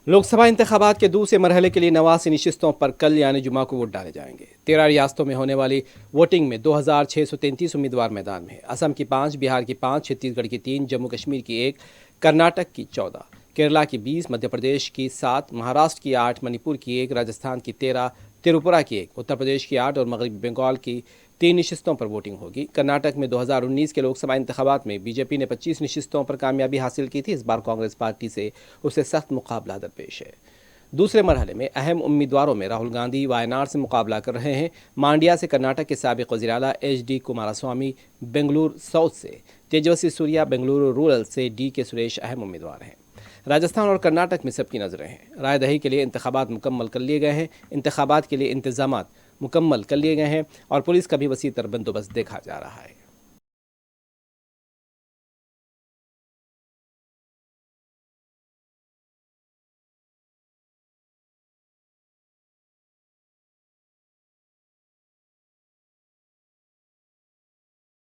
लोकसभा इंतखाबात के दूसरे मरहले के लिए 89 नशिस्तों पर कल यानी जुमा को वोट डाले जाएंगे। 13 रियासतों में होने वाली वोटिंग में 2633 उम्मीदवार मैदान में हैं। असम की 5, बिहार की 5, छत्तीसगढ़ की 3, जम्मू कश्मीर की 1, कर्नाटक की 14, केरला की 20, मध्य प्रदेश की 7, महाराष्ट्र की 8, मणिपुर की 1, राजस्थान की 13, त्रिपुरा की 1, उत्तर प्रदेश की 8 और मगरबी बंगाल की 3 नशिस्तों पर वोटिंग होगी। कर्नाटक में 2019 के लोकसभा इंतखाबात में बीजेपी ने 25 नशिस्तों पर कामयाबी हासिल की थी। इस बार कांग्रेस पार्टी से उसे सख्त मुकाबला दरपेश है। दूसरे मरहले में अहम उम्मीदवारों में राहुल गांधी वायनाड से मुकाबला कर रहे हैं। मांडिया से कर्नाटक के साबिक वज़ीर आला HD कुमारस्वामी, बेंगलुरु साउथ से तेजस्वी सूर्या, बेंगलुरु रूरल से DK सुरेश अहम उम्मीदवार हैं। राजस्थान और कर्नाटक में सबकी नजरें हैं। राय दही के लिए इंतखाबात मुकम्मल कर लिए गए हैं। इंतखाबात के लिए इंतजामात मुकम्मल कर लिए गए हैं और पुलिस का भी वसी तर बंदोबस्त देखा जा रहा है।